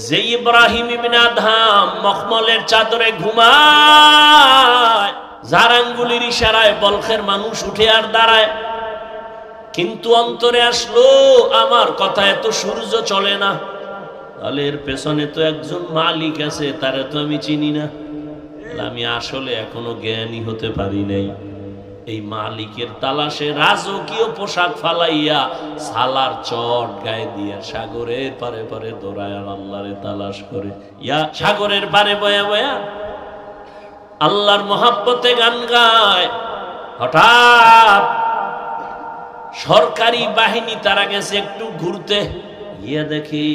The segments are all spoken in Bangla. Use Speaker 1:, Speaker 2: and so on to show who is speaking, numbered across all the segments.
Speaker 1: যে ইব্রাহিম ইবনে আদহাম মখমলের চাদরে ঘুমায়, যার আঙ্গুলির ইশারায় বলখের মানুষ উঠে আর দাঁড়ায়, কিন্তু অন্তরে আসলো আমার কথা এত সূর্য চলে না, তাহলে এর পেছনে তো একজন মালিক আছে, তারে তো আমি চিনি না, আমি আসলে এখনো জ্ঞানী হতে পারি নাই। এই মালিকের তালাশে রাজকীয় পোশাক ফালাইয়া সালার চট গায়ে দিয়া সাগরের পারে পারে দৌড়ায় আর আল্লাহরে তালাশ করে। ইয়া সাগরের পারে বয়া বয়া আল্লাহর মহাব্বতে গান গায়। হঠাৎ সরকারি বাহিনী তারা গেছে একটু ঘুরতে, গিয়া দেখি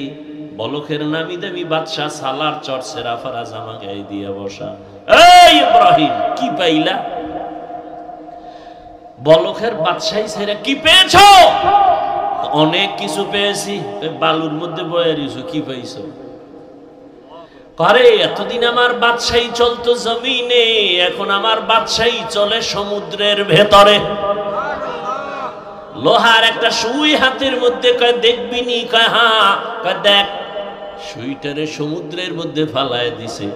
Speaker 1: বলখের নামি দামি বাদশাহ সালার চট সেরাফারা জামা গায়ে দিয়ে বসা। এই ইব্রাহিম কি পাইলা? বলখের বাদশাহী ছেড়ে কি পেয়েছো? অনেক কিছু পেয়েছি। বালুর মধ্যে বয়ে রইছো, কি পাইছো? করে এতদিন আমার বাদশাহী চলতো জমিনে, এখন আমার বাদশাহী চলে সমুদ্রের ভেতরে। লোহার একটা সুই হাতের মধ্যে, কয় দেখবি নি? কয় হ্যাঁ। কয় দেখ। সুইটারে সমুদ্রের মধ্যে ফালায় দিছে।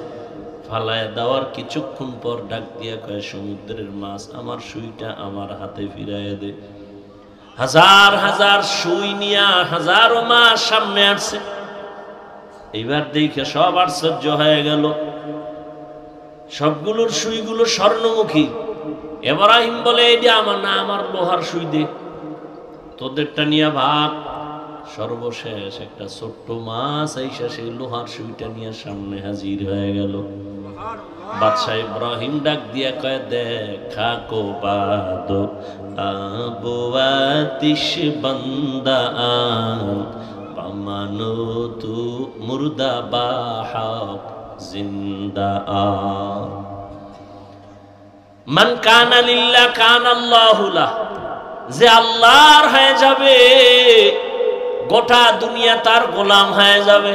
Speaker 1: ফালায় দেওয়ার কিছুক্ষণ পর ডাক দিয়া কয়, সমুদ্রের মাছ আমার সুইটা আমার হাতে ফিরাইয়া দে। হাজার হাজার সুই নিয়া হাজারো মাছ সামনে আসছে। এইবার দেখে সব আশ্চর্য হয়ে গেল, সবগুলোর সুইগুলো স্বর্ণমুখী। ইব্রাহিম বলে, এটা আমার না, আমার লোহার সুই দে, তোদেরটা নিয়ে ভাগ। সর্বশেষ একটা ছোট্ট মাছ আইসা সেই লোহার সুইটা নিয়ে সামনে হাজির হয়ে গেল। বাদশাহ ইব্রাহিম ডাক দিয়া কয়, দেখা কো বাদো আবওয়াতিশ বান্দা পামানো তু মুর্দা বাহাক জিন্দা আ। মান কানা লিল্লাহ কানা আল্লাহু লাহ। যে আল্লাহর হয়ে যাবে, গোটা দুনিয়া তার গোলাম হয়ে যাবে।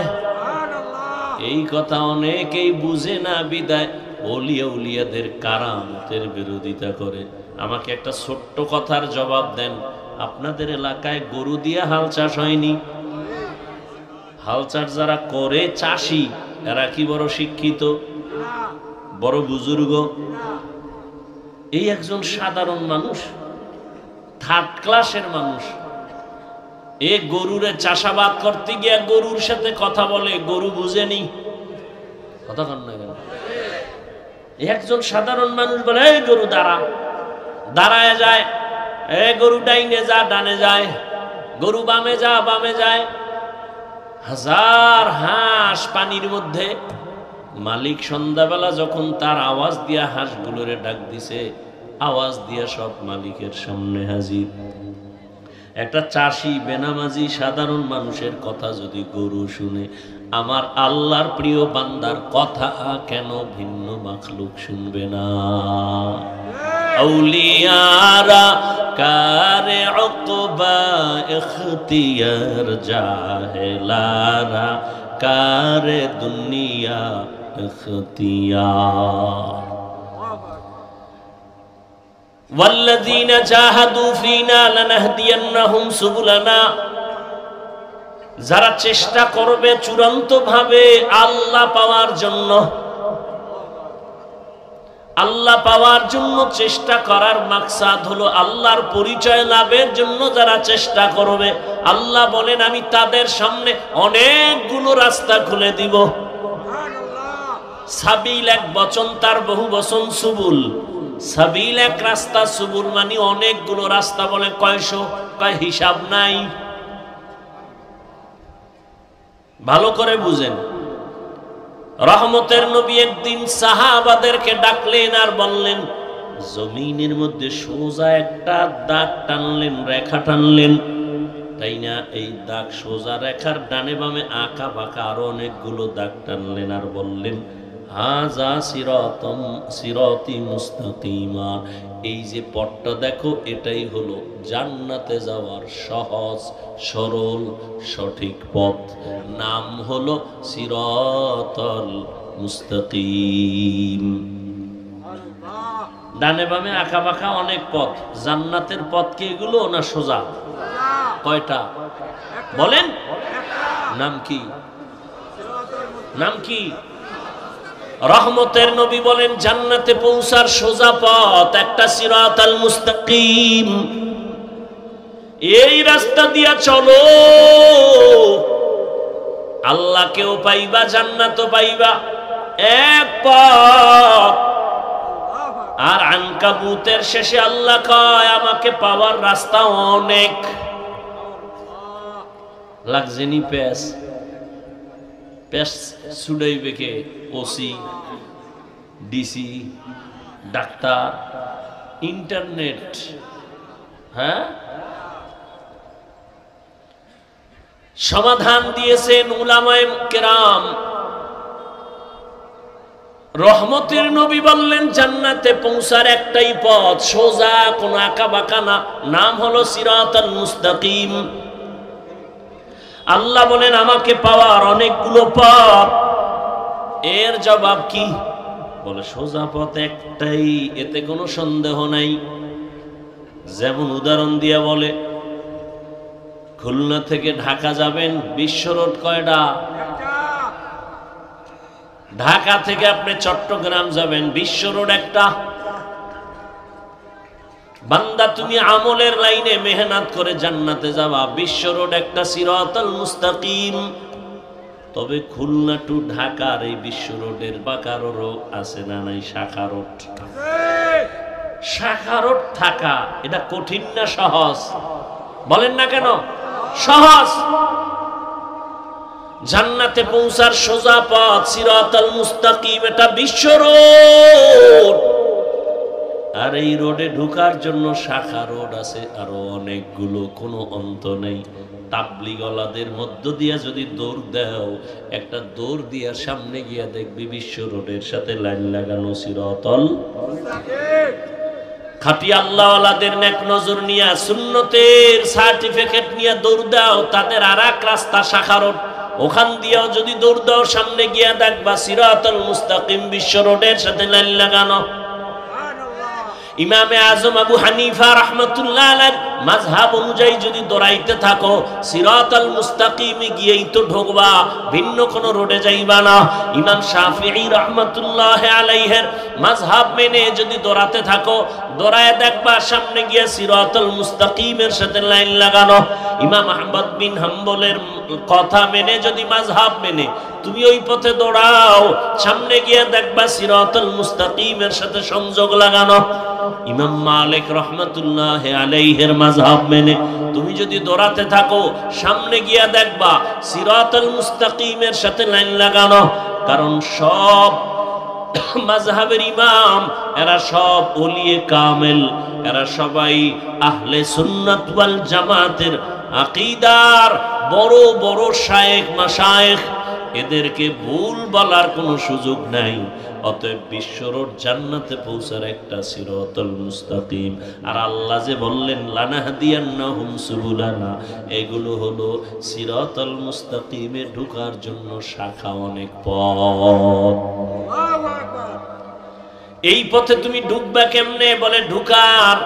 Speaker 1: এই কথা অনেকেই বুঝে না, বিদায় ওলিয়া উলিয়াদের কারামতের বিরোধিতা করে। আমাকে একটা ছোট্ট কথার জবাব দেন, আপনাদের এলাকায় গরু দিয়া হাল চাষ হয়নি? হাল চাষ যারা করে চাষি, এরা কি বড় শিক্ষিত, বড় বুজুর্গ? এই একজন সাধারণ মানুষ, থার্ড ক্লাসের মানুষ, এ গরুরে চাষাবাদ করতে গিয়া গরুর সাথে কথা বলে, গরু বুঝেনি কথা কন না কেন? একজন সাধারণ মানুষ বলে, এই গরু দাঁড়া, দাঁড়ায় যায়। এ গরু ডাইনে যা, ডানে যায়। গরু বামে যা, বামে যায়। হাজার হাঁস পানির মধ্যে। মালিক সন্ধ্যাবেলা যখন তার আওয়াজ দিয়া হাঁসগুলোরে ডাক দিছে, আওয়াজ দিয়া সব মালিকের সামনে হাজির। একটা চাষি বেনামাজি সাধারণ মানুষের কথা যদি গরু শুনে, আমার আল্লাহর প্রিয় বান্দার কথা কেন ভিন্ন মাখলুক শুনবে না? আউলিয়ারা কারে উকবা ইখতিয়ার, জাহেলারা কারে দুনিয়া ইখতিয়ার। والذين جاهدوا فينا لنهدينهم سبلنا। যারা চেষ্টা করবে চূড়ান্ত ভাবে আল্লাহ পাওয়ার জন্য, আল্লাহ পাওয়ার জন্য চেষ্টা করার মাকসাদ হলো আল্লাহর পরিচয় লাভের জন্য যারা চেষ্টা করবে, আল্লাহ বলেন আমি তাদের সামনে অনেকগুলো রাস্তা খুলে দিব। সাবিল এক বচন, তার বহু বচন সুবুল। সাবিল এক রাস্তা, সুবুল মানে অনেকগুলো রাস্তা। বলে কয়শো? কয় হিসাব নাই। ভালো করে বুঝেন। রহমতের নবী একদিন সাহাবাদেরকে ডাকলেন আর বললেন, জমিনের মধ্যে সোজা একটা দাগ টানলেন, রেখা টানলেন, তাই না? এই দাগ সোজা রেখার ডানে বামে আঁকা বাঁকা আরো অনেকগুলো দাগ টানলেন আর বললেন, হাজা সিরাতাম সিরাতি মুস্তাকিমা। এই যে পথটা দেখো, এটাই হলো জান্নাতে যাওয়ার সহজ সরল সঠিক পথ। নাম হলো সিরাতাল মুস্তাকিম। ডানে বামে আঁকা বাঁকা অনেক পথ, জান্নাতের পথ কি এগুলো না সোজা? কয়টা বলেন? নাম কি? নাম কি? রহমতের নবী বলেন জান্নাতে পৌঁছার সোজা পথ একটা সিরাতাল মুস্তাকিম। এই রাস্তা দিয়া চলো, আল্লাহকেও পাইবা, জান্নাতও পাইবা, এক পথ। আর আনকাবুতের শেষে আল্লাহ কয় আমাকে পাওয়ার রাস্তা অনেক। লাগজেনি পেস পেস ছুড়াইবে কে? OC, DC, doctor, internet. হ্যাঁ, সমাধান দিয়েছেন উলামায়ে কেরাম। রহমতের নবী বললেন জান্নাতে পৌঁছার একটাই পথ, সোজা, কোন আঁকা বাঁকা না, নাম হলো সিরাতাল মুস্তাকিম। আল্লাহ বলেন আমাকে পাওয়ার অনেকগুলো পথ। এর জবাব কি? বলে সোজা পথ একটাই, এতে কোনো সন্দেহ নাই। যেমন উদাহরণ দিয়ে বলে খুলনা থেকে ঢাকা যাবেন, বিশ্ব রোড কয়টা? ঢাকা থেকে আপনি চট্টগ্রাম যাবেন, বিশ্ব রোড একটা। বান্দা তুমি আমলের লাইনে মেহনত করে জান্নাতে যাবা, বিশ্ব রোড একটা, সিরাতাল মুস্তাকিম। তবে খুলনা টু ঢাকার এই বিশ্ব রোডের বাঁকা রোডও আছে না নাই? শাখা রোড। শাখা রোড থাকা এটা কঠিন না সহজ? বলেন না কেন? সহজ। জান্নাতে পৌঁছার সোজা পথ সিরাতাল মুস্তাকিম, এটা বিশ্ব রোড। আর এই রোডে ঢোকার জন্য শাখা রোড আছে আরো অনেকগুলো, কোনো অন্ত নেই। তাবলিগওয়ালাদের মধ্য দিয়া যদি দৌড় দাও, একটা দৌড় দিয়া সামনে গিয়া দেখবি বিশ্ব রোডের সাথে লাইন লাগানো সিরাতাল মুস্তাকিম। খাঁটি আল্লাহওয়ালাদের নেক নজর নিয়া, সুন্নতের সার্টিফিকেট নিয়ে দৌড় দাও, তাদের আর এক রাস্তা শাখা রোড। ওখান দিয়েও যদি দৌড় দাও, সামনে গিয়া দেখবা সিরাতাল মুস্তাকিম বিশ্ব রোডের সাথে লাইন লাগানো। ইমামে আজম আবু হানিফা রাহমাতুল্লাহ আলাইহি মাযহাব অনুযায়ী যদি দৌড়াইতে থাকো, সিরাতাল মুস্তাকিমে গিয়েই তো ঢোকবা, ভিন্ন কোন রোডে যাইবা না। ইমাম শাফিঈ রাহমাতুল্লাহ আলাইহির মাযহাব মেনে যদি দৌড়াতে থাকো, দৌড়ায় দেখবা সামনে গিয়ে সিরাতাল মুস্তাকিমের সাথে লাইন লাগানো। ইমাম আহমদ বিন হাম্বলের কথা মেনে যদি, মাযহাব মেনে তুমি ওই পথে দৌড়াও, সামনে গিয়ে দেখবা সিরাতাল মুস্তাকিমের সাথে সংযোগ লাগানো। ইমাম মালিক রাহমাতুল্লাহ আলাইহির মাযহাব মেনে তুমি যদি দৌড়াতে থাকো, সামনে গিয়া দেখবা সিরাতাল মুস্তাকিমের সাথে লাইন লাগানো। কারণ সব মাযহাবের ইমাম এরা সব ওলিয়ে কামেল, এরা সবাই আহলে সুন্নাত ওয়াল জামাতের আকীদার বড় বড় শায়েখ মাশায়েখ। এদেরকে ভুল বলার কোনো সুযোগ নাই। অতএব বিশ্ব রোড জান্নাতে পৌঁছার একটা সিরাতাল মুস্তাকিম। আর আল্লাহ যে বললেন লানাহদিয়ান্নাহুম সুবুলানা, এগুলো হলো সিরাতাল মুস্তাকিমে ঢোকার জন্য শাখা অনেক পথ। এই পথে তুমি ঢুকবা কেমনে? বলে ঢুকার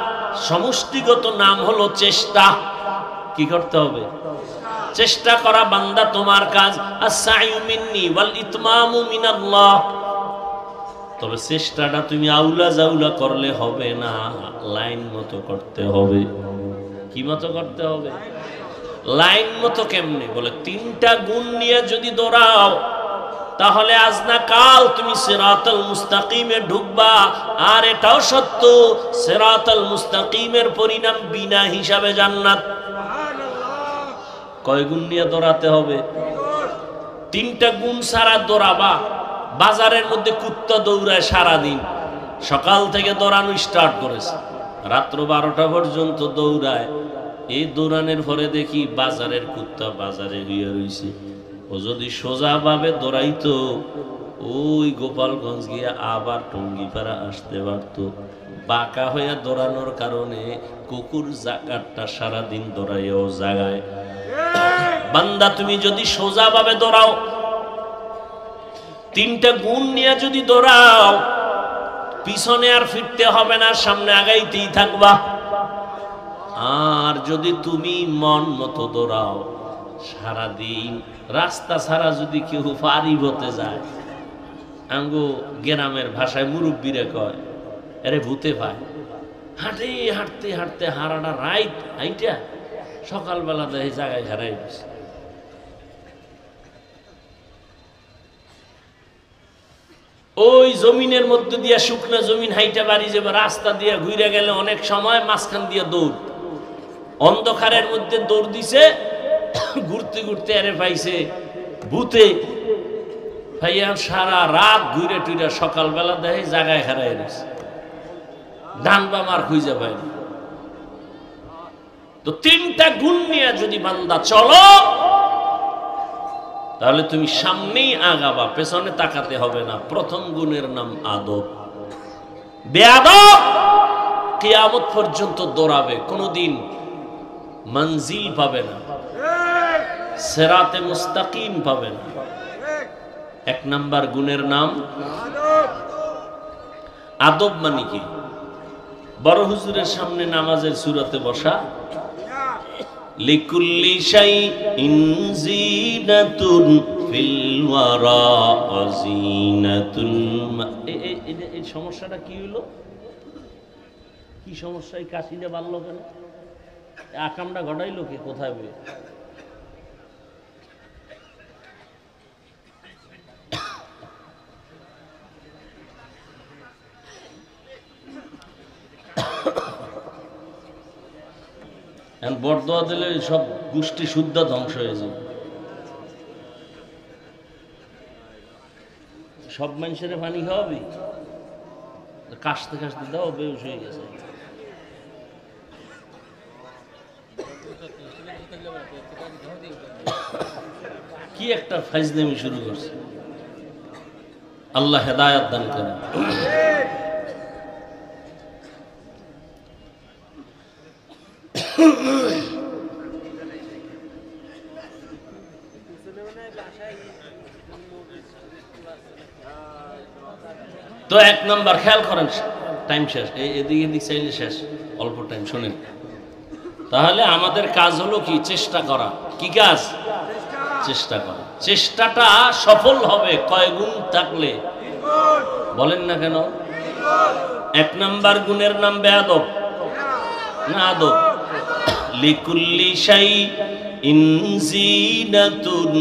Speaker 1: সমষ্টিগত নাম হলো চেষ্টা। কি করতে হবে? চেষ্টা করা বান্দা তোমার কাজ। আস-সাইয়ু মিন্নি ওয়াল ইতমামু মিনাল্লাহ। তবে চেষ্টাটা তুমি আউলা জাউলা করলে হবে না, লাইন মতো করতে হবে। কি মতো করতে হবে? লাইন মতো কেমনে? বলে তিনটা গুণ নিয়ে যদি দৌড়াও, তাহলে আজ না কাল তুমি সিরাতাল মুস্তাকিমে ঢুকবা। আর এটাও সত্য, সিরাতাল মুস্তাকিমের পরিণাম বিনা হিসাবে জান্নাত। কয় গুণ নিয়ে দৌড়াতে হবে? তিনটা গুণ ছাড়া দৌড়াবা। বাজারের মধ্যে কুত্তা দৌড়ায় সারাদিন, সকাল থেকে দৌড়ানো স্টার্ট করেছে, রাত্র 12টা পর্যন্ত দৌড়ায়। এই দৌড়ানোর পরে দেখি বাজারের কুত্তা বাজারে হইয়া রইছে। ও যদি সোজা ভাবে দৌড়াইতো, ওই গোপালগঞ্জ গিয়া আবার টঙ্গিপাড়া আসতে পারত। বাঁকা হইয়া দৌড়ানোর কারণে কুকুর জাকাতটা সারাদিন দৌড়াইয়াও জাগায়। বান্দা তুমি যদি সোজা ভাবে দৌড়াও, তিনটা গুণ নিয়ে যদি দৌড়াও, পিছনে আর ফিরতে হবে না, সামনে আগাইতেই থাকবা। আর যদি তুমি মন মতো দৌড়াও, সারাদিন রাস্তা ছাড়া যদি কেউ পারি হতে যায়, আঙ্গো গ্রামের ভাষায় মুরব্বীরা কয় আরে ভূতে পায়। হাঁটে হাঁটতে হাঁটতে হারাটা রাইট হাইটা সকালবেলা দেখে জায়গায় হারাই গেছে। ওই জমিনের মধ্যে দিয়া শুকনা জমিন হাইটা বাড়ি যাবে, রাস্তা দিয়ে ঘুরে গেলে অনেক সময় মাঝখান দিয়ে দৌড়, অন্ধকারের মধ্যে দৌড় দিছে, ঘুরতে ঘুরতে আরে পাইছে ভূতে। ভাইয়া সারা রাত ঘুরে টুইরে সকালবেলা দেখে জায়গায় হারাই গেছে, ডান বাম আর খুঁজে পায় না। তো তিনটা গুণ নিয়ে যদি বান্দা চলো তাহলে তুমি সামনেই আগাবা, পেছনে তাকাতে হবে না। প্রথম গুণের নাম আদব। বেয়াদব কিয়ামত পর্যন্ত দৌড়াবে, কোনোদিন মঞ্জিল পাবে না, সিরাতে মুস্তাকিম পাবে না। এক নাম্বার গুণের নাম আদব। মানে কি? বড় হুজুরের সামনে নামাজের সূরাতে বসা, লিকুল্লি শাইইন জিনাতুন ফিল ওয়ারা ওয়া জিনাতুল। এই সমস্যাটা কি হলো? কি সমস্যা? এই কাশিটা বাড়লো কেন? আকামটা ঘটাইলো কে? কোথায় বই? বরদোয়া দিলে সব গোষ্ঠী শুদ্ধ ধ্বংস হয়ে যাবে। সব মানুষের পানি খাওয়াবি? কাশতে কাশতে দাও, বেউস হয়ে গেছে। কি একটা ফাইজলামি শুরু করছে। আল্লাহ হেদায়েত দান করেন। তো এক নম্বর খেয়াল করেন, টাইম শেষ, এদিকে এদিক চাইলে শেষ, অল্প টাইম শুনেন। তাহলে আমাদের কাজ হলো কি? চেষ্টা করা। কি কাজ? চেষ্টা করা। চেষ্টাটা সফল হবে কয় গুণ থাকলে? বলেন না কেন? এক নাম্বার গুণের নাম বেয়াদব না আদব। লিকুল্লি শাইইন জিনাতুন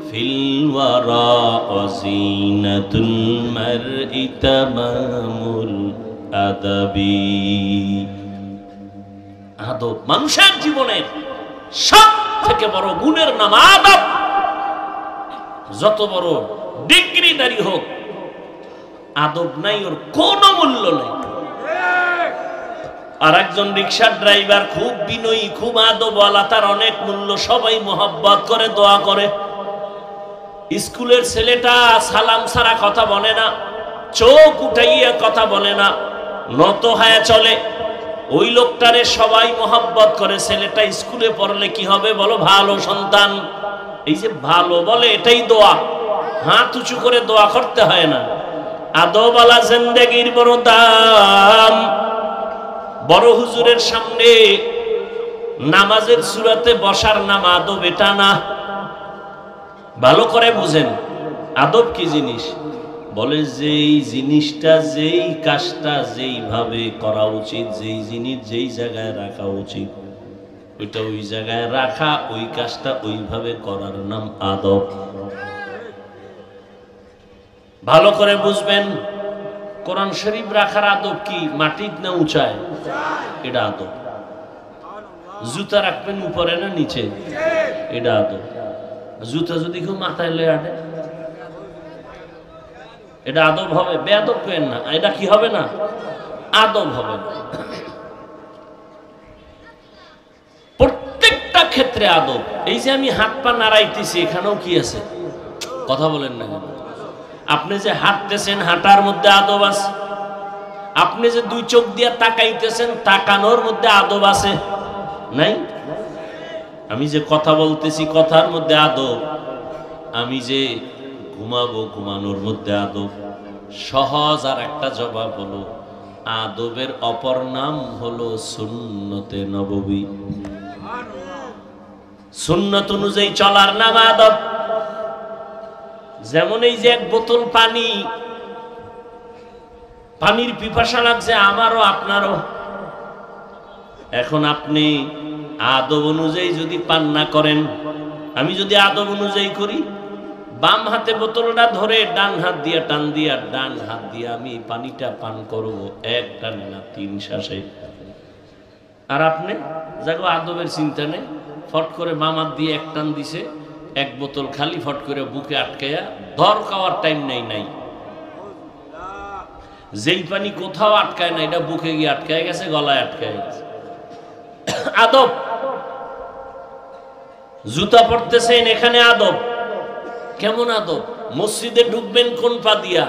Speaker 1: ফিল ওয়ারা ওয়া জিনাতুল মারই তামামুল আদাবি। আদব মানুষের জীবনের সব থেকে বড় গুণের নাম আদব। যত বড় ডিগ্রিধারী হোক, আদব নাই ওর কোনো মূল্য নেই। আর একজন রিক্সার ড্রাইভার খুব বিনয়ী, খুব আদবওয়ালা, তার অনেক মূল্য, সবাই মোহাব্বত করে, দোয়া করে। স্কুলের ছেলেটা সালাম ছাড়া কথা বলে না, চোখ উঠাইয়া কথা বলে না, নত হয়ে চলে, ওই লোকটারে সবাই মোহাব্বত করে। ছেলেটা স্কুলে পড়লে কি হবে বলো? ভালো সন্তান। এই যে ভালো বলে, এটাই দোয়া। হাত উঁচু করে দোয়া করতে হয় না। আদবওয়ালা জিন্দেগির বড় দাম। বড় হুজুরের সামনে নামাজের সূরাতে বসার নাম আদব, এটা না। ভালো করে বুঝেন আদব কি জিনিস। বলে যেই জিনিসটা, যেই কাজটা যেইভাবে করা উচিত, যেই জিনিস যেই জায়গায় রাখা উচিত, ওইটা ওই জায়গায় রাখা, ওই কাজটা ওইভাবে করার নাম আদব। ভালো করে বুঝবেন। কোরআন শরীফ রাখার আদব কি? মাটির না উঁচায়? এটা আদব। জুতা রাখবেন উপরে না নিচে? এটা আদব। জুতা যদি কেউ মাথায় লয়ে আটে, এটা আদব হবে? বেয়াদব পেন না, এটা কি হবে না? আদব হবে। প্রত্যেকটা ক্ষেত্রে আদব। এই যে আমি হাত পা নাড়াইতেছি, এখানেও কি আছে? কথা বলেন না কেন? আপনি যে হাঁটতেছেন, হাঁটার মধ্যে আদব আছে। আপনি যে দুই চোখ দিয়ে তাকাইতেছেন, তাকানোর মধ্যে আদব আছে নাই? আমি যে কথা বলতেছি, কথার মধ্যে আদব। আমি যে ঘুমাবো, ঘুমানোর মধ্যে আদব। সহজ আর একটা জবাব হলো, আদবের অপর নাম হলো সুন্নতে নববী। সুন্নাত অনুযায়ী চলার নাম আদব। যেমন এই যে এক বোতল পানি, পানির পিপাসা লাগছে আমারও আপনারও, এখন আপনি আদব অনুযায়ী যদি পান না করেন, আমি যদি আদব অনুযায়ী করি, বাম হাতে বোতলটা ধরে ডান হাত দিয়া টান দিয়া ডান হাত দিয়া আমি পানিটা পান করব, এক টানে না 3 শ্বাসে। আর আপনি যাগো আদবের চিন্তা নেই, ফট করে বাম হাত দিয়ে এক টান দিছে, এক বোতল খালি ফট করে বুকে আটকাইয়া ধর খাওয়ার টাইম নাই। যেই পানি কোথাও আটকায় না, এটা বুকে গিয়ে আটকায় গেছে, গলায় আটকায় গেছে। আদব। জুতা পরতেছেন, এখানে আদব। কেমন আদব? মসজিদে ঢুকবেন কোন পা দিয়া?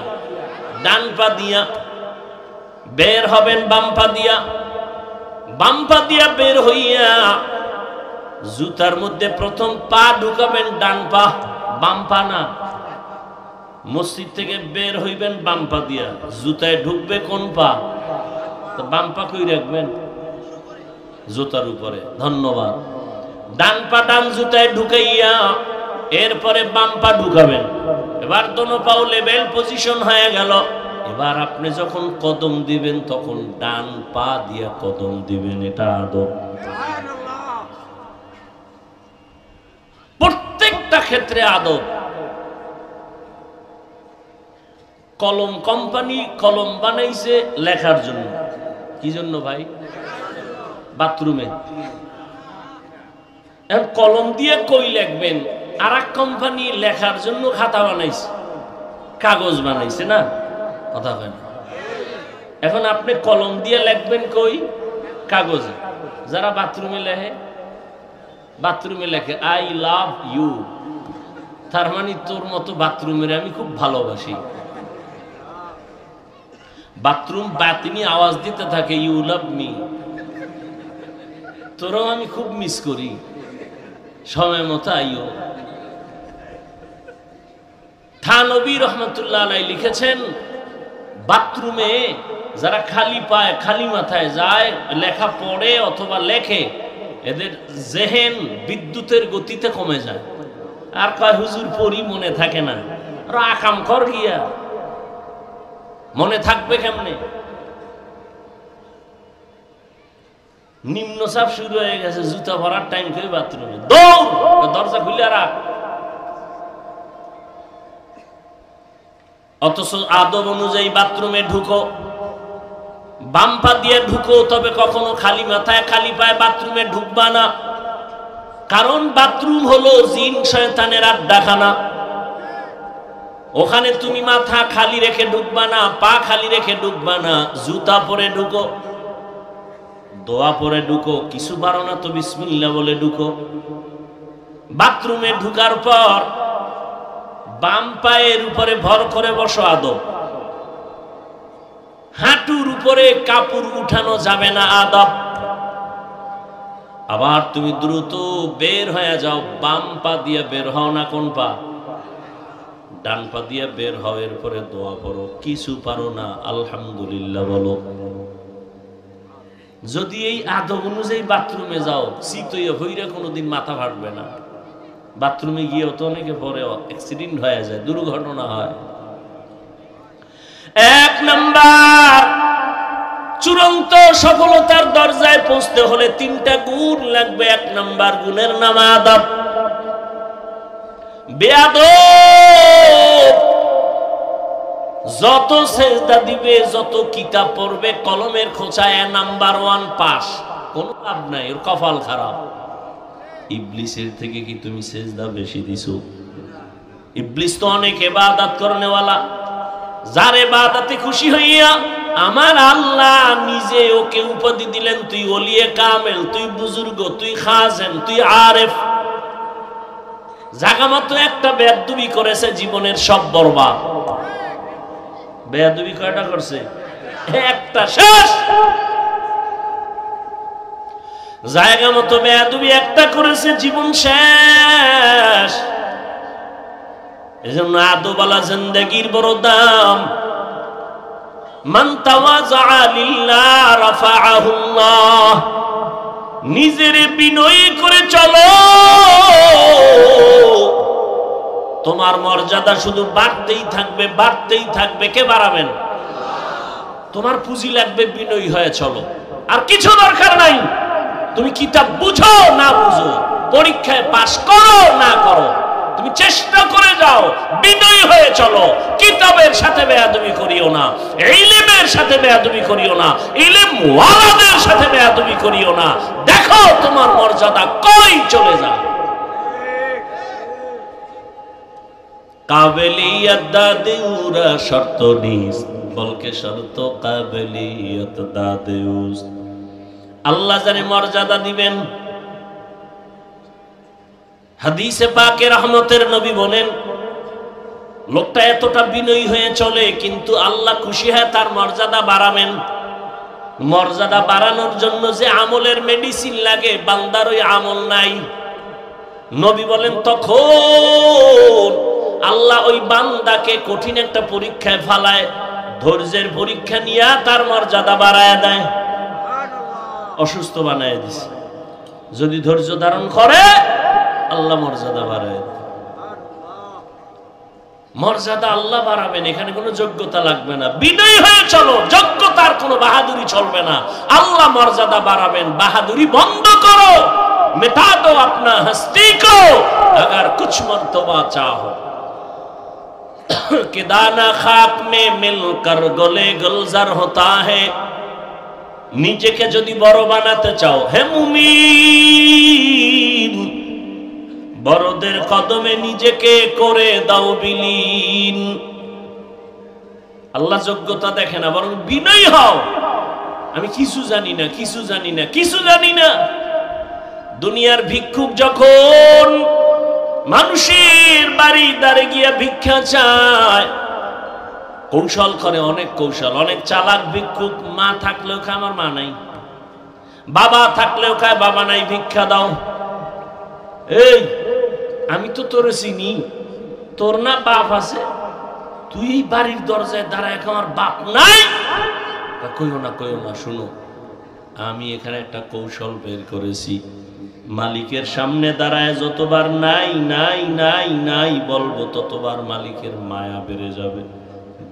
Speaker 1: ডান পা দিয়া। বের হবেন বাম পা দিয়া। বাম পা দিয়া বের হইয়া জুতার মধ্যে প্রথম পা ঢুকাবেন ডান পা, বাম পা না। মসজিদ থেকে বের হইবেন বাম পা দিয়া, জুতায় ঢুকবে কোন পা? তো বাম পা কই রাখবেন? জুতার উপরে। ধন্যবাদ। ডান পা ডান জুতায় ঢুকাইয়া এরপরে বাম পা ঢুকাবেন। এবার দোনো পাও লেভেল পজিশন হয়ে গেল। এবার আপনি যখন কদম দিবেন তখন ডান পা দিয়া কদম দিবেন, এটা আদব। প্রত্যেকটা ক্ষেত্রে আদব। কলম কোম্পানি কলম বানাইছে লেখার জন্য। কি জন্য ভাই? বাথরুমে। এখন কলম দিয়ে কই লিখবেন? আর এক কোম্পানি লেখার জন্য খাতা বানাইছে, কাগজ বানাইছে না? কথা হয় না। এখন আপনি কলম দিয়ে লিখবেন কই? কাগজে। যারা বাথরুমে লেখে, বাথরুমে লেখে আই লাভ ইউ, তার মানে তোর মতো বাথরুমের আমি খুব ভালোবাসি। বাথরুম বাতিনি আওয়াজ দিতে থাকে, ইউ লাভ মি, তোরাও আমি খুব মিস করি, সময় মতো আইও। থানবী রহমতুল্লাহ আলাইহি লিখেছেন, বাথরুমে যারা খালি পায় খালি মাথায় যায় লেখা পড়ে অথবা লেখে, এদের জেহেন বিদ্যুতের গতিতে কমে যায়। আর কয় হুজুর পড়ি, মনে থাকে না। আর আকাম কর গিয়া, মনে থাকবে কেমনে? নিম্নচাপ শুরু হয়ে গেছে, জুতা ভরার টাইম করে বাথরুমে দৌড়, দরজা খুলে রাখ। অথচ আদব অনুযায়ী বাথরুমে ঢুকো, বাম পা দিয়ে ঢুকো, তবে কখনো খালি মাথায় খালি পায়ে বাথরুমে ঢুকবা না। কারণ বাথরুম হলো জিন শয়তানের আড্ডাখানা। ওখানে তুমি মাথা খালি রেখে ঢুকবা না, পা খালি রেখে ঢুকবা না। জুতা পরে ঢুকো, দোয়া পরে ঢুকো, কিছু পারো না তো বিসমিল্লাহ বলে ঢুকো। বাথরুমে ঢুকার পর বাম পায়ের উপরে ভর করে বসো, আদব। হাঁটুর উপরে কাপড় উঠানো যাবে না, আদব। আবার তুমি দ্রুত বের হয়ে যাও, বাম পা দিয়ে বের হও না কোন পা? ডান পা দিয়ে বের হও। এরপরে দোয়া করো, কিছু পারো না আলহামদুলিল্লাহ বলো। যদি এই আদব অনুযায়ী বাথরুমে যাও, শীতইয়া হইরা কোনোদিন মাথা ফাটবে না। বাথরুমে গিয়েও তো অনেকে পরে অ্যাক্সিডেন্ট হয়ে যায়, দুর্ঘটনা হয়। 1 নাম্বার, চূড়ান্ত সফলতার দরজায় পৌঁছতে হলে 3টা গুণ লাগবে। 1 নাম্বার গুণের নাম আদব। বেয়াদব যত সেজদা দিবে, যত কিতাব পড়বে, কলমের খোঁচায় নাম্বার 1 পাস, কোনো লাভ নাই, ওর কপাল খারাপ। ইবলিসের থেকে কি তুমি সেজদা বেশি দিছো? ইবলিস তো অনেক ইবাদত করনেওয়ালা, যার ইবাদতে খুশি হইয়া আমার আল্লাহ নিজে ওকে উপাধি দিলেন, তুই ওলিয়ে কামেল, তুই বুজুর্গ, তুই খাজেন, তুই আরেফ। জাগা মতো একটা বেয়াদবি করেছে, জীবনের সব বরবাদ। বেয়াদবি কয়টা করছে? একটা, শেষ। জায়গা মতো বেয়াদবি একটা করেছে, জীবন শেষ। এজন্য আদবওয়ালা জিন্দেগির বড় দাম। মান তাওয়াযা লিল্লাহ রাফাআহুল্লাহ। নিজেরে বিনয়ী করে চলো, তোমার মর্যাদা শুধু বাড়তেই থাকবে, বাড়তেই থাকবে। কে বাড়াবেন? তোমার পুঁজি লাগবে, বিনয়ী হয়ে চলো, আর কিছু দরকার নাই। তুমি কিতাব বুঝো না বুঝো, পরীক্ষায় পাস করো না করো, তুমি চেষ্টা করে যাও, বিনয়ী হয়ে চলো। কিতাবের সাথে বেয়াদবি করিও না, ইলমের সাথে বেয়াদবি করিও না, ইলম ওয়ালাদের সাথে বেয়াদবি করিও না। দেখো তোমার মর্যাদা কই চলে যায়। কাবেলিয়ত দাদেউরা শর্ত নিস, বলকে শর্ত কাবেলিয়ত দাদেউস। আল্লাহ জানে মর্যাদা দিবেন। হাদিসে পাকে রহমতের নবী বলেন, লোকটা এতটা বিনয়ী হয়ে চলে, কিন্তু আল্লাহ খুশি হয় তার মর্যাদা বাড়াবেন। মর্যাদা বাড়ানোর জন্য যে আমলের মেডিসিন লাগে, বান্দার ওই আমল নাই। নবী বলেন, তখন আল্লাহ ওই বান্দাকে কঠিন একটা পরীক্ষায় ফালায়, ধৈর্যের পরীক্ষা নিয়ে তার মর্যাদা বাড়ায় দেয়, অসুস্থ বানায় দিছে। যদি ধৈর্য ধারণ করে, আল্লাহ মর্যাদা বাড়ায়। মর্যাদা আল্লাহ বাড়াবেন, এখানে কোনো যোগ্যতা লাগবে না। বিনয়ী হয়ে চলো, যোগ্যতার কোনো বাহাদুরি চলবে না। আল্লাহ মর্যাদা বাড়াবেন, বাহাদুরি বন্ধ করো। मिटा दो अपना हस्ती को अगर कुछ मर्तबा चाहो कि दाना खाक में मिलकर गले गुलजार होता है। নিজেকে যদি বড় বানাতে চাও হে মুমিন, বড়দের কদমে নিজেকে করে দাও বিলীন। আল্লাহ যোগ্যতা দেখে না, বরং বিনয়ী হও। আমি কিছু জানি না, কিছু জানি না, কিছু জানি না। দুনিয়ার ভিক্ষুক যখন মানুষের বাড়ি দ্বারে গিয়া ভিক্ষা চায়, কৌশল করে, অনেক কৌশল। অনেক চালাক ভিক্ষুক, মা থাকলেও খায় আমার মা নাই, বাবা থাকলেও খায় বাবা নাই, ভিক্ষা দাও। এই আমি তো তোরে চিনি, তোর না বাপ আছে, তুই বাড়ির দরজায় দাঁড়ায় আমার বাপ নাই। কইও না, কইও না, শুনো, আমি এখানে একটা কৌশল বের করেছি। মালিকের সামনে দাঁড়ায় যতবার নাই নাই নাই নাই বলবো, ততবার মালিকের মায়া বেড়ে যাবে,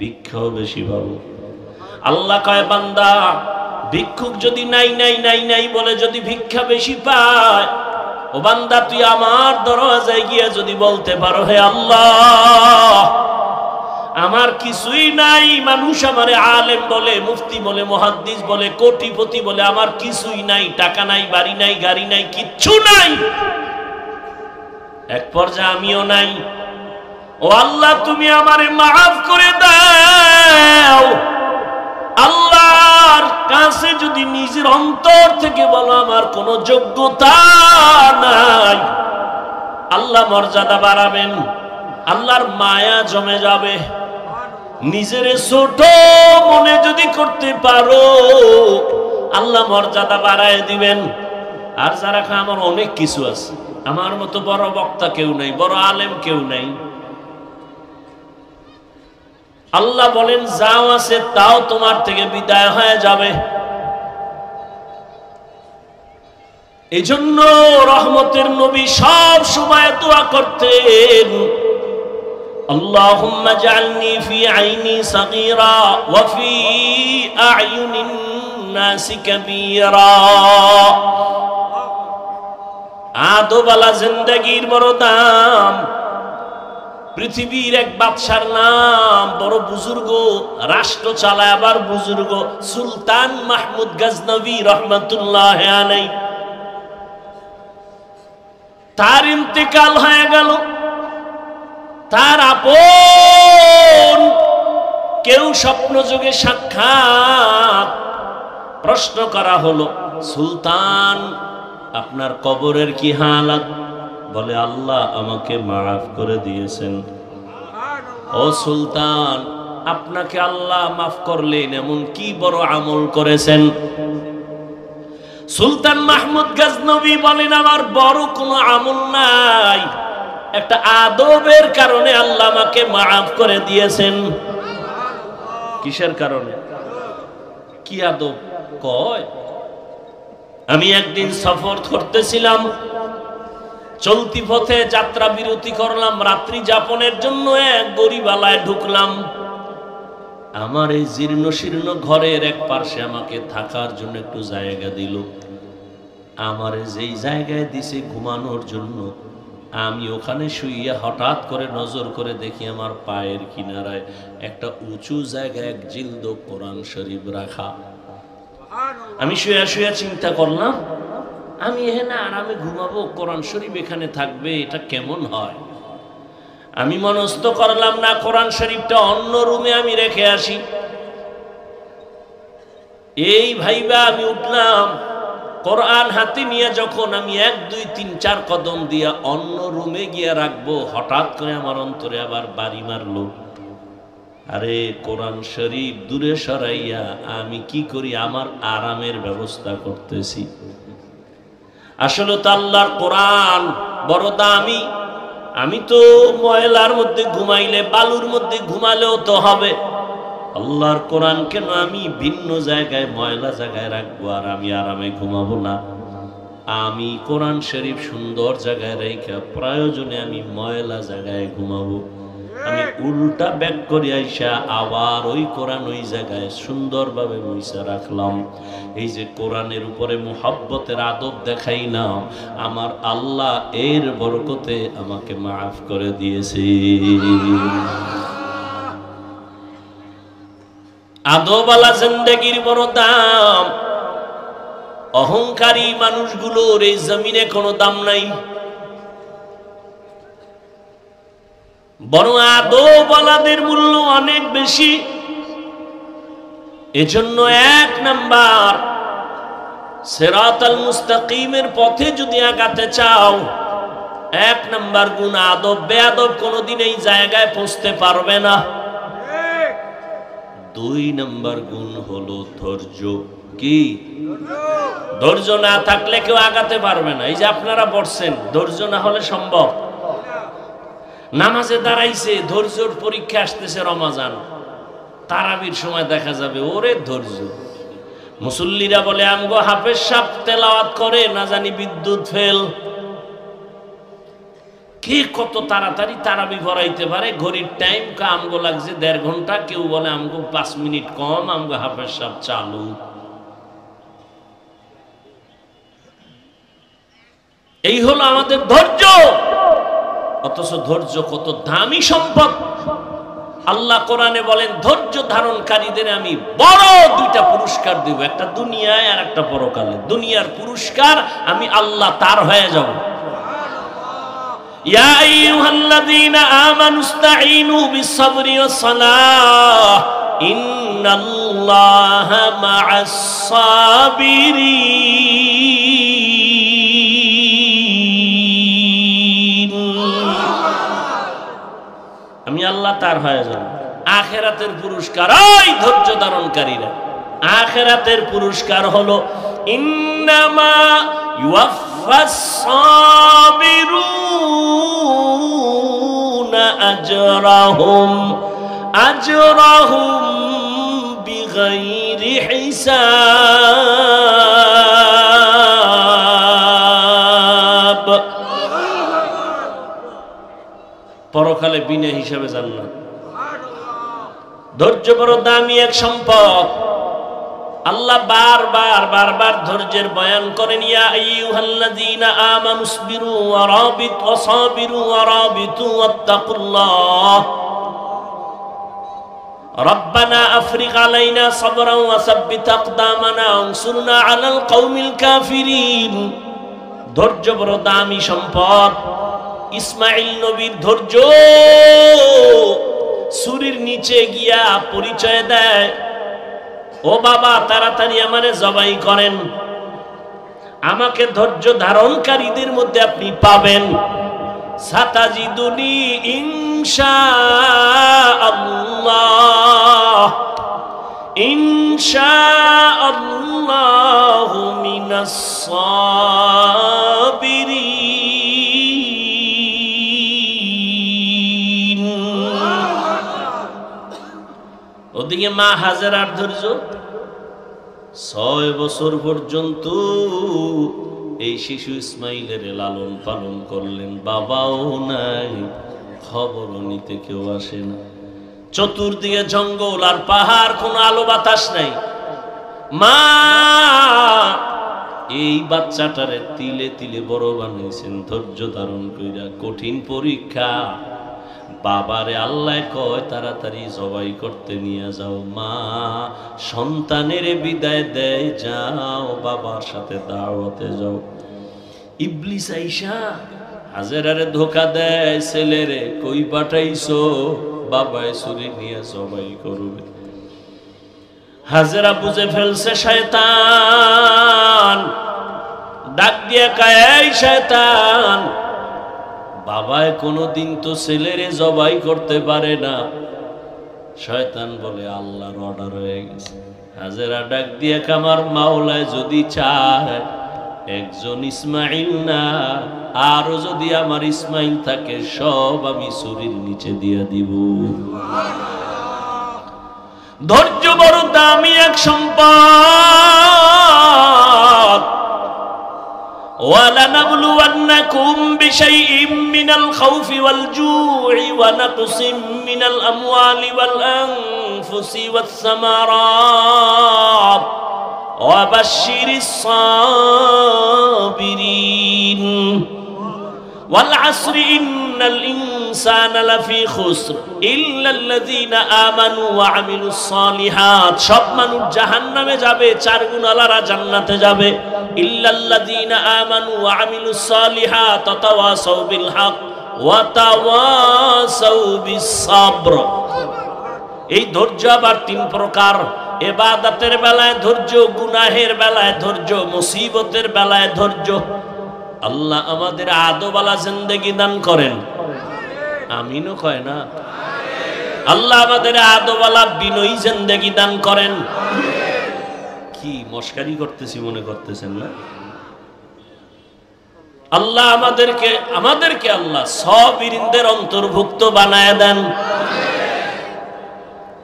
Speaker 1: ভিক্ষাও বেশি পাবো। আল্লাহ কয়, বান্দা ভিক্ষুক যদি নাই নাই নাই নাই বলে যদি ভিক্ষা বেশি পায়, ও বান্দা তুই আমার দরজায় গিয়ে যদি বলতে পারো, হে আল্লাহ আমার কিছুই নাই, মানুষ আমারে আলেম বলে, মুফতি বলে, মুহাদ্দিস বলে, কোটিপতি বলে, আমার কিছুই নাই, টাকা নাই, বাড়ি নাই, গাড়ি নাই, কিচ্ছু নাই, এক পর্যায়ে আমিও নাই। ও আল্লাহ তুমি আমারে মাফ করে দাও। আল্লাহর কাছে যদি নিজের অন্তর থেকে বলো আমার কোনো যোগ্যতা নাই, আল্লাহ মর্যাদা বাড়াবেন, আল্লাহর মায়া জমে যাবে। নিজের ছোট মনে যদি করতে পারো, আল্লাহ মর্যাদা বাড়ায় দিবেন। আর যারা আমার অনেক কিছু আছে, আমার মতো বড় বক্তা কেউ নাই, বড় আলেম কেউ নাই, আল্লাহ বলেন যাও আছে তাও তোমার থেকে বিদায় হয়ে যাবে। এজন্য রহমতের নবী সব সময় দোয়া করতেন, আল্লাহুম্মা জাআলনি ফি আইনি সাগীরা ওয়া ফি আ'য়ুনিন নাসি কাবীরা। আদোবালা জিন্দেগীর বড় দাম। পৃথিবীর এক বাদশার নাম, বড় বুজুর্গ, রাষ্ট্র চালায় আবার বুজুর্গ, সুলতান মাহমুদ গজনবী রহমাতুল্লাহ আলাইহি। তার ইন্তেকাল হয়ে গেল। তার আপন কেউ স্বপ্নযোগে সাক্ষাৎ, প্রশ্ন করা হলো, সুলতান আপনার কবরের কি হালাত? বলে আল্লাহ আমাকে মাফ করে দিয়েছেন। ও সুলতান আপনাকে আল্লাহ মাফ করলেন, এমন কি বড় আমল করেছেন? সুলতান মাহমুদ গজনবী বলেন আমার বড় কোনো আমল নাই, একটা আদবের কারণে আল্লাহ আমাকে মাফ করে দিয়েছেন। কিসের কারণে? কি আদব? কয় আমি একদিন সফর করতেছিলাম, চলতি পথে যাত্রা বিরতি করলাম, রাত্রি যাপনের জন্য এক গরিবালায় ঢুকলাম। আমার এই জীর্ণ শীর্ণ ঘরের এক পাশে আমাকে থাকার জন্য একটু জায়গা দিল। আমার যেই জায়গায় দিছে ঘুমানোর জন্য, আমি ওখানে শুইয়া হঠাৎ করে নজর করে দেখি আমার পায়ের কিনারায় একটা উঁচু জায়গায় এক জিলদ কোরআন শরীফ রাখা। আমি শুয়ে শুয়ে চিন্তা করলাম, আমি এখানে আরামে ঘুমাবো, কোরআন শরীফ এখানে থাকবে, এটা কেমন হয়? আমি মনস্থ করলাম না, কোরআন শরীফটা অন্য রুমে আমি রেখে আসি। এই ভাইবা আমি উঠলাম, কোরআন হাতে নিয়ে যখন আমি 1 2 3 4 কদম দিয়া অন্য রুমে গিয়ে রাখবো, হঠাৎ করে আমার অন্তরে আবার বাড়ি মারলো। আরে কোরআন শরীফ দূরে সরাইয়া আমি কি করি, আমার আরামের ব্যবস্থা করতেছি। আসলে তো আল্লাহর কোরআন বড় দামি। আমি তো ময়লার মধ্যে ঘুমাইলে, বালুর মধ্যে ঘুমালেও তো হবে, আল্লাহর কোরআন কেন আমি ভিন্ন জায়গায় ময়লা জায়গায় রাখবো আর আমি আরামে ঘুমাবো না? আমি কোরআন শরীফ সুন্দর জায়গায় রেখে প্রয়োজনে আমি ময়লা জায়গায় ঘুমাবো। আমি উল্টা ব্যাক করে আইসা আবার ওই কোরআন ওই জায়গায় সুন্দরভাবে মুইসা রাখলাম। এই যে কোরআনের উপরে মুহাব্বতের আদব দেখাই না, আমার আল্লাহ এর বরকতে আমাকে মাফ করে দিয়েছে। আদবওয়ালা জিন্দেগির বড় দাম। অহংকারী মানুষগুলোর এই জমিনে কোনো দাম নাই, বরং আদবওয়ালাদের মূল্য অনেক বেশি। এজন্য 1 নাম্বার, সিরাতাল মুস্তাকিমের পথে যদি আগাতে চাও, 1 নাম্বার গুণ আদব। বেয়াদব কোনোদিন এই জায়গায় পৌঁছতে পারবে না। 2 নাম্বার গুণ হলো ধৈর্য। কি? ধৈর্য না থাকলে কেউ আগাতে পারবে না। এই যে আপনারা বসছেন, ধৈর্য না হলে সম্ভব? নামাজে দাঁড়াইছে, ধৈর্যর পরীক্ষা আসতেছে, রমজান তারাবির সময় দেখা যাবে ওরে ধৈর্য। মুসল্লিরা বলে আমগো হাফেজ সাহেব তেলাওয়াত করে, না জানি বিদ্যুৎ ফেল। কে কত তাড়াতাড়ি তারাবি ভরাইতে পারে? ঘড়ির টাইম আমগো লাগছে 1.5 ঘন্টা, কেউ বলে আমগো 5 মিনিট কম, আমগো হাফেজ সাহেব চালু। এই হলো আমাদের ধৈর্য। অথচ ধৈর্য কত দামি সম্পদ। আল্লাহ কোরআনে বলেন, ধৈর্য ধারণকারীদের আমি বড় 2টা পুরস্কার দিব, একটা দুনিয়ায় আর একটা পরকালে। দুনিয়ার পুরস্কার আমি আল্লাহ তার হয়ে যাব। ইয়া আইয়ুহাল্লাযীনা আমানুস্তাঈনু বিস-সাবরি ওয়াস-সালাহ ইন্নাল্লাহা মা'আস-সাবিরিন। আমি আল্লাহ তার হয়ে যাব। আখিরাতের পুরস্কার ওই ধৈর্য ধারণকারীরা। আখিরাতের পুরস্কার হলো ইন্নামা ইউওয়াফাস-সাবিরুনা আজরাহুম বিগাইরি হিসাব। পরকালে বিনা হিসাবে জান্নাত। ধৈর্য বড় দামি এক সম্পদ। আল্লাহ বারবার ধৈর্যের বয়ান করেন, ইয়া আইয়ুহাল্লাযীনা আমানুসবিরু ওয়া রাবিতু ওয়া সাবিরু ওয়া রাবিতু ওয়াত্তাকুল্লাহ রব্বানা আফরিগ আলাইনা সাবরান ওয়া সাব্বিত আকদামানা ওয়ানসুরনা আলাল কওমিল কাফিরিন। ধৈর্য বড় দামি সম্পদ। ইসমাঈল নবীর ধৈর্য ছুরির নিচে গিয়া পরিচয় দেয়, ও বাবা তাড়াতাড়ি আমারে জবাই করেন। আমাকে ধৈর্য ধারণকারীদের মধ্যে আপনি পাবেন। সাতাজিদুনি ইনশাআল্লাহ ইনশাআল্লাহু মিনাস সাবিরিন। ওদিকে মা হাজেরার ধৈর্য, 6 বছর পর্যন্ত এই শিশু ইসমাইলের লালন পালন করলেন, বাবাও নাই, খবরও নিতে কেউ আসে না। চতুর্দিকে জঙ্গল আর পাহাড়, কোনো আলো বাতাস নাই। মা এই বাচ্চাটারে তিলে তিলে বড় বানাইছেন, ধৈর্য ধারণ কইরা। কঠিন পরীক্ষা। বাবারে আল্লাহ কয় তাড়াতাড়ি জবাই করতে নিয়ে যাও। মা সন্তানের বিদায় দেয়, যাও বাবার সাথে দাওয়াতে যাও। ইবলিস আইসা হাজেরারে ধোকা দেয়, ছেলেরে কই পাঠাইছো? বাবায় ছুরি নিয়ে জবাই করবে। হাজেরা বুঝে ফেলছে শয়তান, ডাক দিয়ে কয়, এই শয়তান, বাবায় কোনোদিন তো ছেলেরে জবাই করতে পারে না। শয়তান বলে আল্লাহর অর্ডার হয়ে গেছে। হাজেরা ডাক দিয়ে আমার মাওলায় যদি চায় একজন ইসমাইল না, আরো যদি আমার ইসমাইল থাকে সব আমি ছুরির নিচে দিয়ে দিব। ধৈর্য বড় দামি এক সম্পদ। وَلَنَبْلُوَنَّكُمْ بِشَيْءٍ مِّنَ الْخَوْفِ وَالْجُوعِ وَنَقْصٍ مِّنَ الْأَمْوَالِ وَالْأَنفُسِ وَالثَّمَرَاتِ وَبَشِّرِ الصَّابِرِينَ وَالْعَصْرِ إِنَّ الْإِنسَانَ لَفِي خُسْرٍ إِلَّا الَّذِينَ آمَنُوا وَعَمِلُوا الصَّالِحَاتِ। সব মানুষ জাহান্নামে যাবে, 4 গুণওয়ালারা জান্নাতে যাবে। ইল্লাল্লাযীনা আমানু ওয়া আমিলুস সালিহাত ওয়া তাওয়াসাউ বিল হক ওয়া তাওয়াসাউ বিস সাবর। এই ধৈর্য আবার 3 প্রকার। ইবাদতের বেলায় ধৈর্য, গুনাহের বেলায় ধৈর্য, মুসিবতের বেলায় ধৈর্য। আল্লাহ আমাদের আদবালা জিন্দেগি দান করেন, আমিনও কয় না। আল্লাহ আমাদের আদবালা বিনয়ী জিন্দেগি দান করেন। কি মস্কারি করতেছি মনে করতেছেন না? আল্লাহ আমাদেরকে আল্লাহ সাবিরিনদের অন্তর্ভুক্ত বানায় দেন।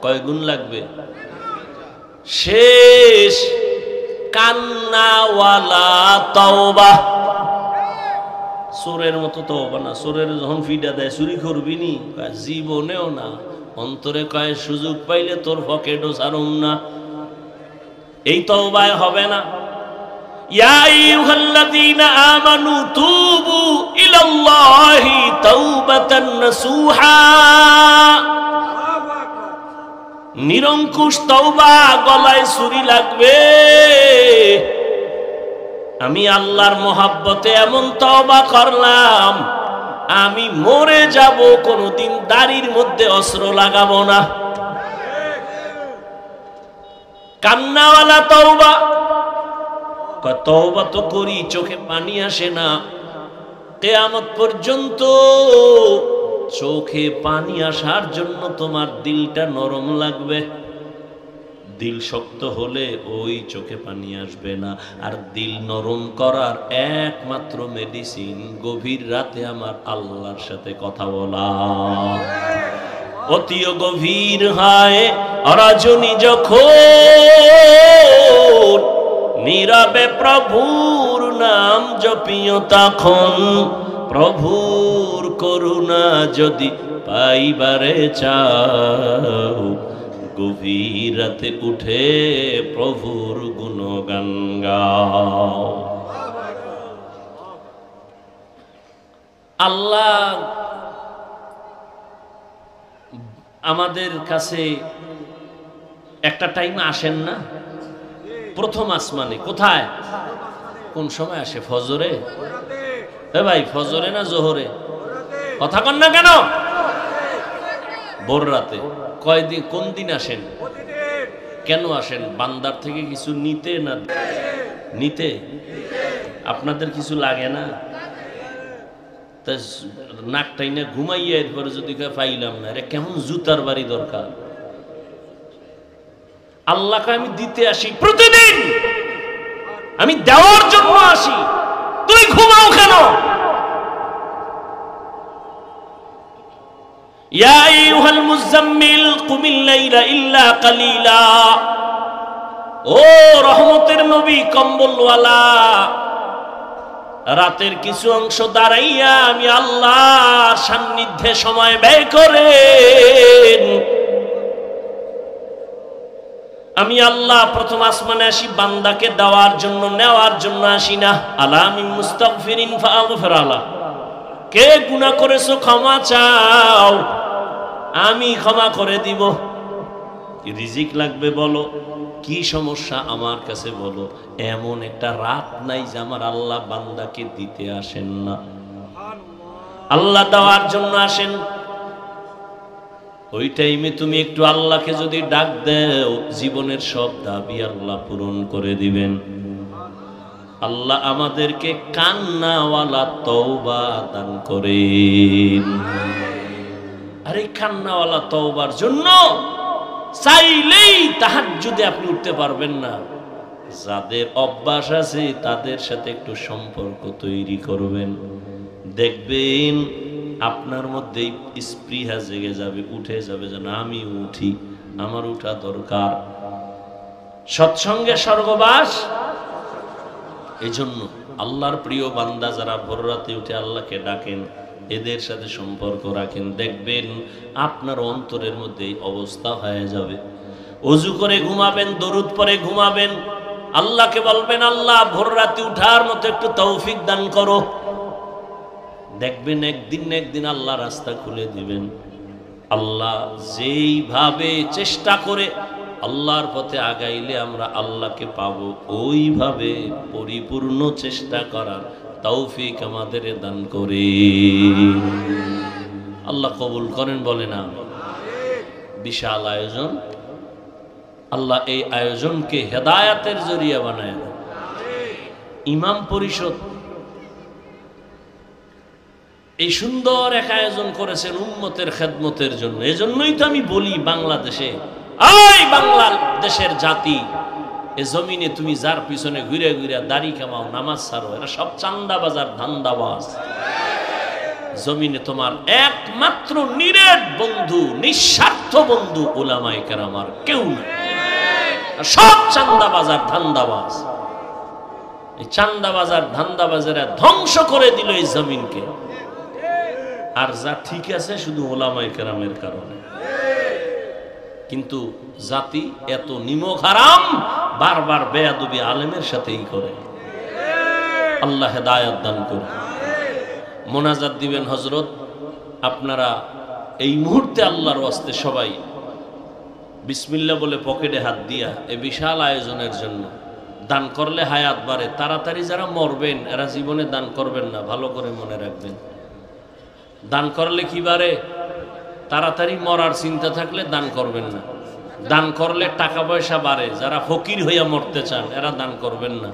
Speaker 1: কয় গুণ লাগবে? শেষ কান্নাওয়ালা তওবা। চোরের মতো তওবা না। চোরের যখন ফিডা দেয় চুরি করবি নি, জীবনেও না। অন্তরে কয় সুযোগ পাইলে তোর পকেটও ছাড়ুম না। এই তওবায় হবে না। ইয়া আইয়ুহাল্লাযীনা আমানু তুবু ইলাল্লাহি তাওবাতান নাসুহা। নিরঙ্কুশ তওবা, গলায় ছুরি লাগবে। আমি আল্লাহর মহব্বতে এমন তওবা করলাম, আমি মরে যাব, কোনোদিন দাড়ির মধ্যে অস্ত্র লাগাবো না। কান্নাওয়ালা তওবা। তওবা তো করি, চোখে পানি আসে না। কিয়ামত পর্যন্ত চোখে পানি আসার জন্য তোমার দিলটা নরম লাগবে। দিল শক্ত হলে ওই চোখে পানি আসবে না। আর দিল নরম করার একমাত্র মেডিসিন গভীর রাতে আমার আল্লাহর সাথে কথা বলা। অতিও গভীর হয় রজনী যখন, নীরবে প্রভুর নাম জপিও তখন। প্রভুর করুণা যদি পাইবারে চাও, গভীর রাতে উঠে প্রভুর গুণগান গাও। আল্লাহ আমাদের কাছে একটা টাইমে আসেন না? প্রথম আসমানে। কোথায়? কোন সময় আসে? ফজরে? এ ভাই, ফজরে না জোহরে? কথা কন না কেন? ভোর রাতে। কয়দিন, কোন দিন আসেন? কেন আসেন? বান্দার থেকে কিছু নিতে না নিতে? আপনাদের কিছু লাগে না? তা নাকটাই না ঘুমাইয়া এরপরে যদি পাইলাম না, এটা কেমন জুতার বাড়ি দরকার? আল্লাহকে আমি দিতে আসি প্রতিদিন, আমি দেওয়ার জন্য আসি। তুই ঘুমাও কেন? ইয়া আইয়ুহাল মুযাম্মিল কুমিল লাইলা ইল্লা কালিলা। ও রহমতের নবী কম্বলওয়ালা, রাতের কিছু অংশ দাঁড়াইয়া আমি আল্লাহর সান্নিধ্যে সময় ব্যয় করেন। আমি আল্লাহ প্রথম আসমানে আসি বান্দাকে দেওয়ার জন্য, নেওয়ার জন্য আসি না। আলামি মুস্তাগফিরিন ফাগফির আলা, কে গুনাহ করেছো ক্ষমা চাও, আমি ক্ষমা করে দিব। রিজিক লাগবে বলো, কি সমস্যা আমার কাছে বলো। এমন একটা রাত নাই যে আমার আল্লাহ বান্দাকে দিতে আসেন না, আল্লাহ দেওয়ার জন্য আসেন। ওই টাইমে তুমি একটু আল্লাহকে যদি ডাক দাও, জীবনের সব দাবি আল্লাহ পূরণ করে দিবেন। আল্লাহ আমাদেরকে কান্নাওয়ালা তওবা দান করেন। আরে কান্নাওয়ালা তওবার জন্য চাইলেই তাহাজ্জুদে আপনি উঠতে পারবেন না। যাদের অভ্যাস আছে তাদের সাথে একটু সম্পর্ক তৈরি করবেন, দেখবেন আপনার মধ্যে স্পৃহা জেগে যাবে, উঠে যাবে যে না আমি উঠি, আমার উঠা দরকার। সৎসঙ্গে স্বর্গবাস। এই জন্য আল্লাহর প্রিয় বান্দা যারা ভোর রাতে উঠে আল্লাহকে ডাকেন, এদের সাথে সম্পর্ক রাখেন, দেখবেন আপনার অন্তরের মধ্যে এই অবস্থা হয়ে যাবে। ওযু করে ঘুমাবেন, দরুদ পরে ঘুমাবেন, আল্লাহকে বলবেন আল্লাহ ভোর রাতে উঠার মতো একটু তৌফিক দান করো। দেখবেন একদিন না একদিন আল্লাহ রাস্তা খুলে দিবেন। আল্লাহ যেইভাবে চেষ্টা করে আল্লাহর পথে আগাইলে আমরা আল্লাহকে পাবো, ওইভাবে পরিপূর্ণ চেষ্টা করার তৌফিক আমাদের দান করে। আল্লাহ কবুল করেন, বলে না। বিশাল আয়োজন, আল্লাহ এই আয়োজনকে হেদায়াতের জরিয়া বানায়। ইমাম পরিষদ এই সুন্দর এক আয়োজন করেছেন উম্মতের খেদমতের জন্য। এজন্যই তো আমি বলি বাংলাদেশে, এই বাংলাদেশের জাতি, এ জমিনে তুমি যার পিছনে ঘুরে ঘুরে দাড়ি কামাও, নামাজ ছাড়ো, এরা সব চান্দাবাজার ধান্দাবাজ। জমিনে তোমার একমাত্র নিরেট বন্ধু, নিঃস্বার্থ বন্ধু উলামায়ে কেরাম, আর কেউ না। সব চান্দাবাজার ধান্দাবাজ। এই চান্দাবাজার ধান্দাবাজেরা ধ্বংস করে দিল এই জমিনকে। আর যা ঠিক আছে শুধু উলামায়ে কেরামের কারণে। কিন্তু জাতি এত নিমক হারাম, বারবার বেয়াদবি আলেমের সাথেই করে। আল্লাহ হেদায়েত দান করে। মোনাজাত দিবেন হযরত, আপনারা এই মুহূর্তে আল্লাহর ওয়াস্তে সবাই বিসমিল্লাহ বলে পকেটে হাত দিয়া এই বিশাল আয়োজনের জন্য দান করলে হায়াত বাড়ে। তাড়াতাড়ি যারা মরবেন এরা জীবনে দান করবেন না, ভালো করে মনে রাখবেন। দান করলে কি বাড়ে? তাড়াতাড়ি মরার চিন্তা থাকলে দান করবেন না। দান করলে টাকা পয়সা বাড়ে। যারা ফকির হইয়া মরতে চান এরা দান করবেন না।